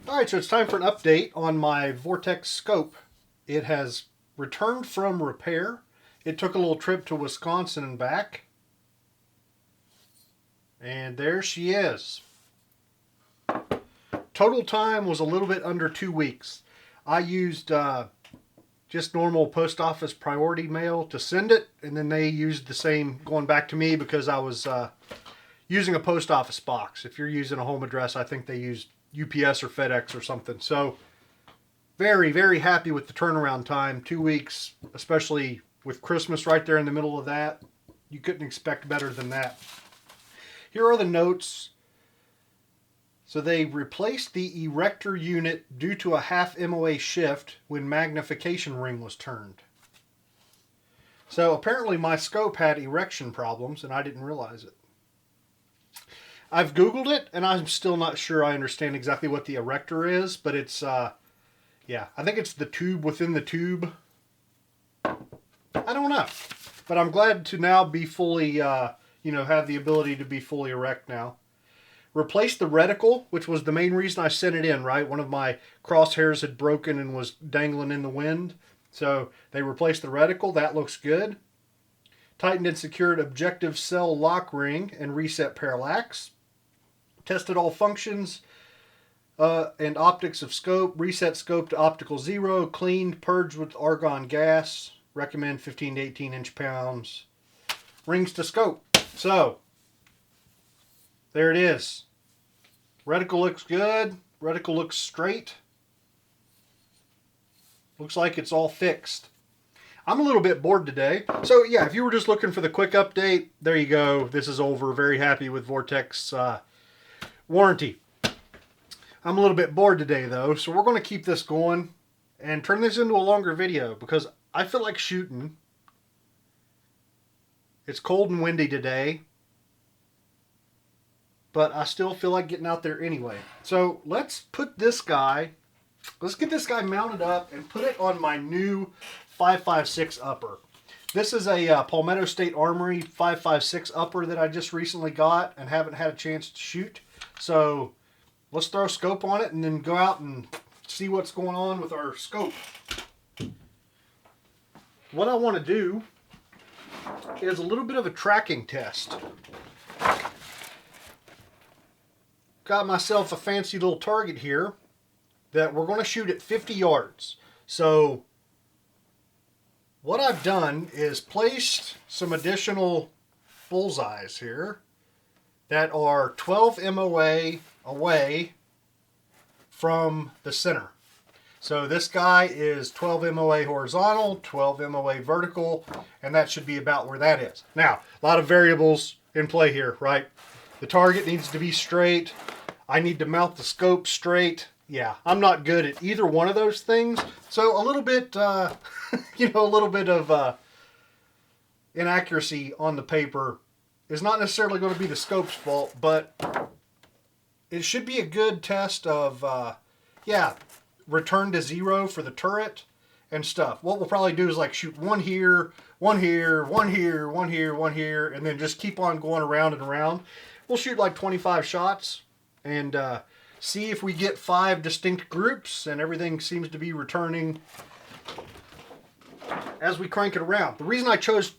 Alright, so it's time for an update on my Vortex scope. It has returned from repair. It took a little trip to Wisconsin and back. And there she is. Total time was a little bit under 2 weeks. I used just normal post office priority mail to send it, and then they used the same going back to me because I was using a post office box. If you're using a home address, I think they used UPS or FedEx or something. So very, very happy with the turnaround time. 2 weeks, especially with Christmas right there in the middle of that. You couldn't expect better than that. Here are the notes. So they replaced the erector unit due to a half MOA shift when magnification ring was turned. So apparently my scope had erection problems and I didn't realize it. I've Googled it and I'm still not sure I understand exactly what the erector is, but it's, yeah, I think it's the tube within the tube. I don't know, but I'm glad to now be fully, have the ability to be fully erect now. Replaced the reticle, which was the main reason I sent it in, right? One of my crosshairs had broken and was dangling in the wind. So they replaced the reticle. That looks good. Tightened and secured objective cell lock ring and reset parallax. Tested all functions and optics of scope. Reset scope to optical 0. Cleaned, purged with argon gas. Recommend 15 to 18 inch-pounds. Rings to scope. So there it is. Reticle looks good. Reticle looks straight. Looks like it's all fixed. I'm a little bit bored today. So yeah, if you were just looking for the quick update, there you go. This is over. Very happy with Vortex warranty. I'm a little bit bored today though, so we're going to keep this going and turn this into a longer video because I feel like shooting. It's cold and windy today, but I still feel like getting out there anyway. So let's get this guy mounted up and put it on my new 5.56 upper. This is a Palmetto State Armory 5.56 upper that I just recently got and haven't had a chance to shoot. So let's throw a scope on it and then go out and see what's going on with our scope. What I want to do is a little bit of a tracking test. Got myself a fancy little target here that we're going to shoot at 50 yards. So what I've done is placed some additional bullseyes here that are 12 MOA away from the center. So this guy is 12 MOA horizontal, 12 MOA vertical, and that should be about where that is. Now, a lot of variables in play here, right? The target needs to be straight. I need to mount the scope straight. Yeah, I'm not good at either one of those things. So a little bit, a little bit of inaccuracy on the paper is not necessarily going to be the scope's fault, but it should be a good test of, return to 0 for the turret and stuff. What we'll probably do is like shoot one here, one here, one here, one here, one here, and then just keep on going around and around. We'll shoot like 25 shots and see if we get 5 distinct groups and everything seems to be returning as we crank it around. The reason I chose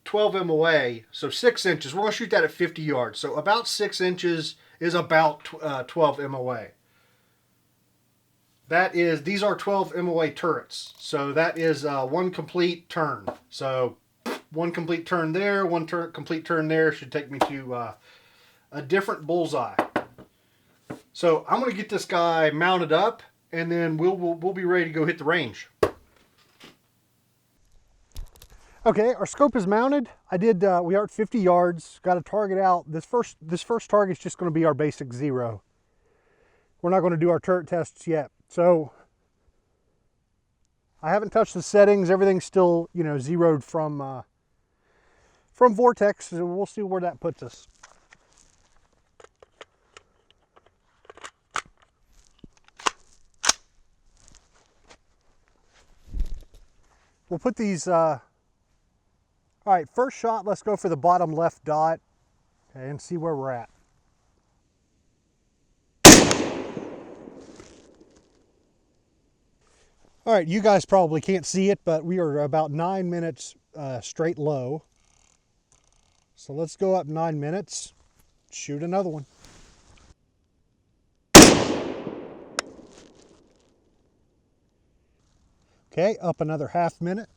12 MOA, so 6 inches, we're going to shoot that at 50 yards. So about 6 inches is about 12 MOA. These are 12 MOA turrets. So that is one complete turn. So one complete turn there, one complete turn there should take me to a different bullseye. So I'm going to get this guy mounted up and then we'll be ready to go hit the range. Okay, our scope is mounted. We are at 50 yards, got a target out. This first target is just going to be our basic 0. We're not going to do our turret tests yet. So I haven't touched the settings. Everything's still, zeroed from Vortex. So we'll see where that puts us. We'll put these, all right, first shot, let's go for the bottom left dot and see where we're at. All right, you guys probably can't see it, but we are about 9 minutes straight low. So let's go up 9 minutes, shoot another one. Okay, up another half minute.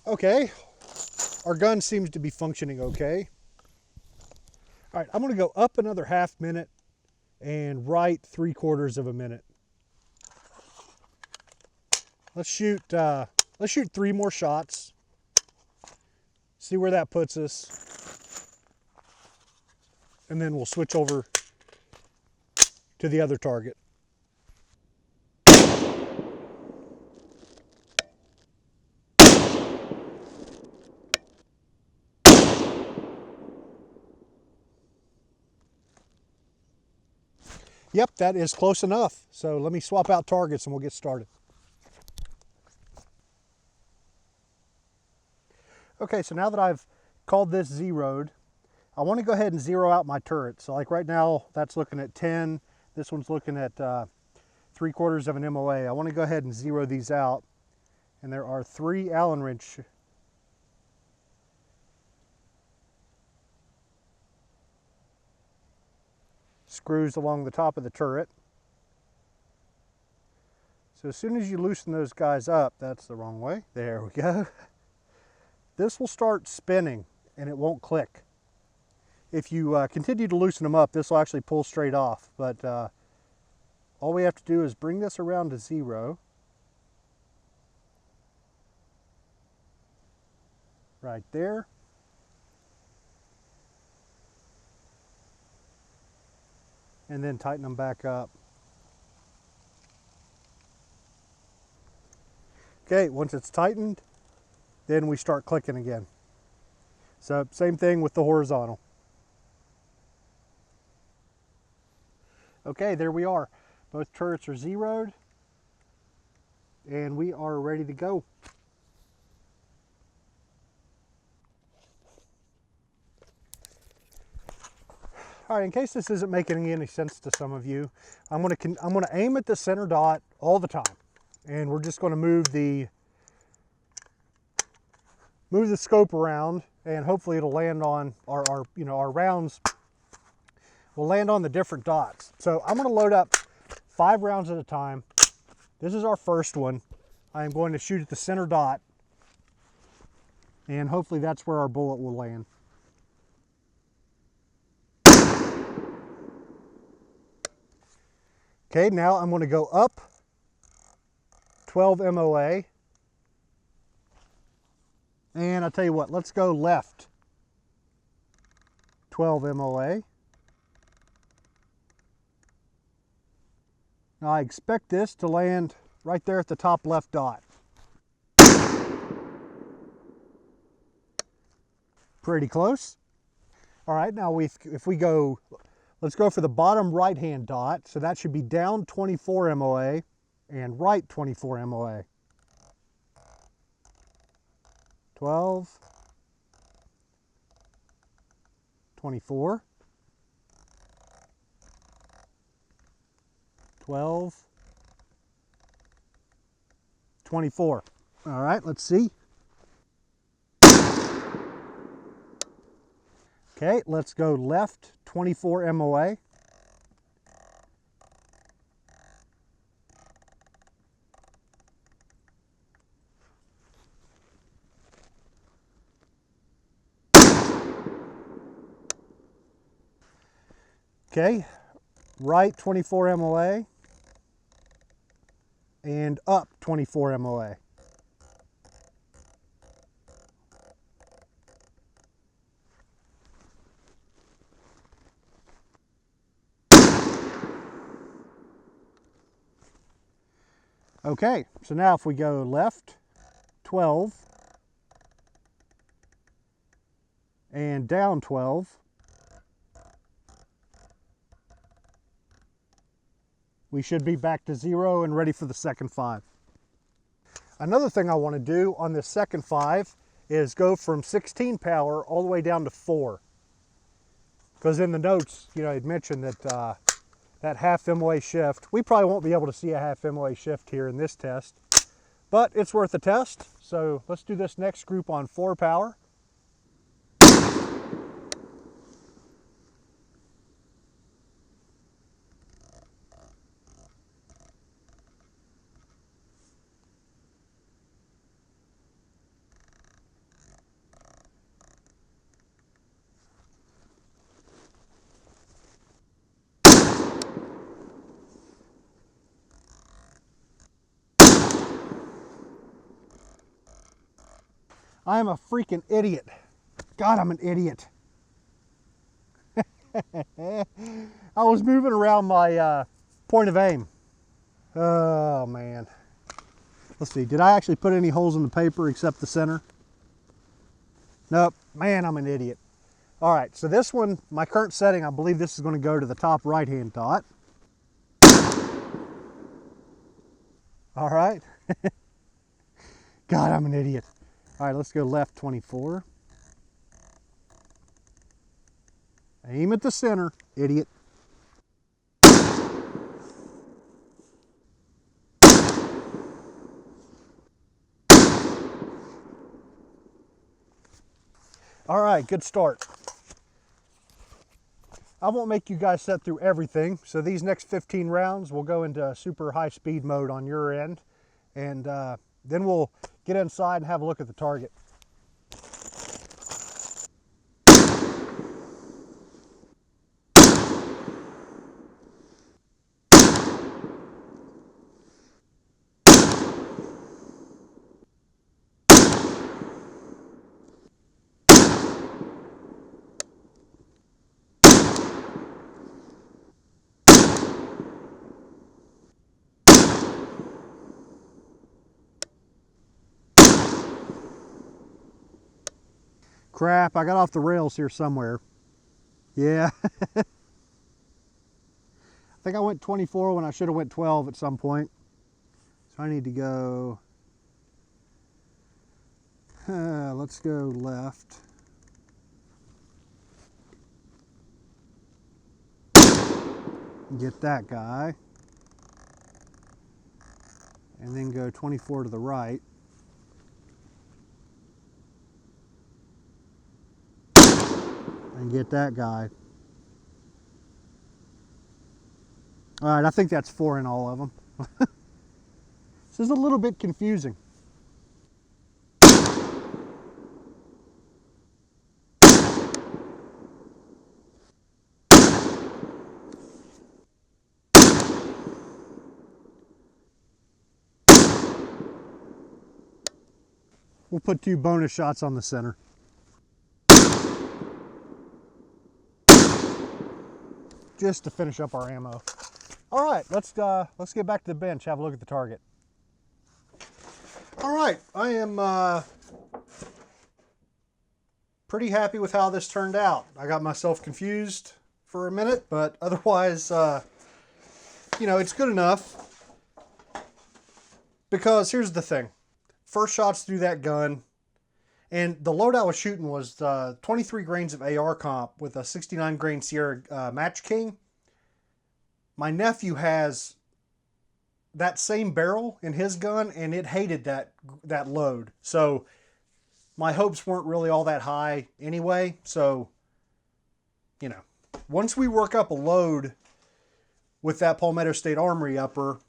Okay, our gun seems to be functioning okay. All right, I'm gonna go up another half minute and right 3/4 of a minute. Let's shoot 3 more shots. See where that puts us. And then we'll switch over to the other target. Yep, that is close enough. So let me swap out targets and we'll get started. Okay, so now that I've called this zeroed, I want to go ahead and zero out my turret. So like right now, that's looking at 10. This one's looking at 3/4 of an MOA. I want to go ahead and zero these out. And there are 3 Allen wrench screws along the top of the turret. So as soon as you loosen those guys up, that's the wrong way. There we go. This will start spinning and it won't click. If you continue to loosen them up, this will actually pull straight off. But all we have to do is bring this around to 0. Right there. And then tighten them back up. Okay, once it's tightened, then we start clicking again. So same thing with the horizontal. Okay, there we are. Both turrets are zeroed and we are ready to go. All right, in case this isn't making any sense to some of you, I'm gonna aim at the center dot all the time. And we're just gonna move the scope around and hopefully it'll land on our rounds will land on the different dots. So I'm gonna load up 5 rounds at a time. This is our first one. I am going to shoot at the center dot and hopefully that's where our bullet will land. Okay, now I'm going to go up 12 MOA. And I'll tell you what, let's go left 12 MOA. Now I expect this to land right there at the top left dot. Pretty close. All right, now if we go, let's go for the bottom right hand dot. So that should be down 24 MOA and right 24 MOA. 12, 24, 12, 24. All right, let's see. Okay, let's go left 24 MOA. Okay, right 24 MOA and up 24 MOA. Okay, so now if we go left 12, and down 12. We should be back to 0 and ready for the second 5. Another thing I want to do on this second 5 is go from 16 power all the way down to 4. Because in the notes, you know, I'd mentioned that that half MOA shift, we probably won't be able to see a half MOA shift here in this test, but it's worth a test. So let's do this next group on 4 power. I am a freaking idiot. God, I'm an idiot. I was moving around my point of aim. Oh man. Let's see, did I actually put any holes in the paper except the center? Nope, man, I'm an idiot. All right, so this one, my current setting, I believe this is going to go to the top right-hand dot. All right. God, I'm an idiot. All right, let's go left 24. Aim at the center, idiot. All right, good start. I won't make you guys set through everything, so these next 15 rounds we'll go into super high speed mode on your end, and then we'll get inside and have a look at the target. Crap, I got off the rails here somewhere. Yeah. I think I went 24 when I should have went 12 at some point. So I need to go, let's go left. Get that guy. And then go 24 to the right. And get that guy. All right, I think that's 4 in all of them. This is a little bit confusing. We'll put 2 bonus shots on the center. Just to finish up our ammo. All right, let's get back to the bench, have a look at the target. All right, I am pretty happy with how this turned out. I got myself confused for a minute, but otherwise, you know, it's good enough. Because here's the thing. First shots through that gun, and the load I was shooting was 23 grains of AR comp with a 69 grain Sierra Match King. My nephew has that same barrel in his gun, and it hated that load. So my hopes weren't really all that high anyway. So, you know, once we work up a load with that Palmetto State Armory upper,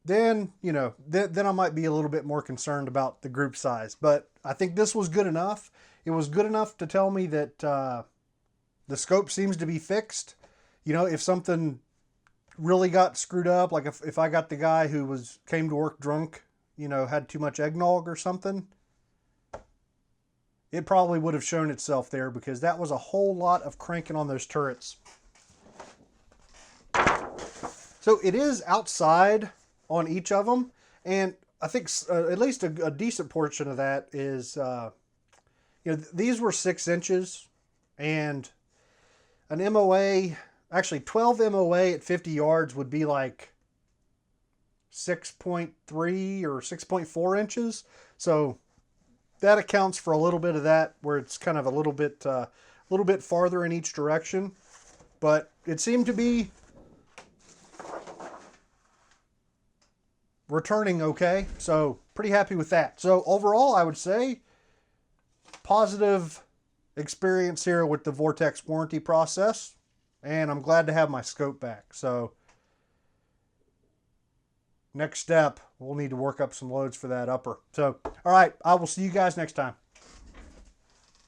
then, you know, then I might be a little bit more concerned about the group size. But I think this was good enough. It was good enough to tell me that the scope seems to be fixed. You know, if something really got screwed up, like if I got the guy who came to work drunk, you know, had too much eggnog or something, it probably would have shown itself there, because that was a whole lot of cranking on those turrets. So it is outside on each of them, and I think at least a decent portion of that is, you know, these were 6 inches And an MOA, actually 12 MOA at 50 yards would be like 6.3 or 6.4 inches. So that accounts for a little bit of that, where it's kind of a little bit farther in each direction. But it seemed to be returning okay. So pretty happy with that. So overall, I would say positive experience here with the Vortex warranty process. And I'm glad to have my scope back. So next step, we'll need to work up some loads for that upper. So, all right, I will see you guys next time.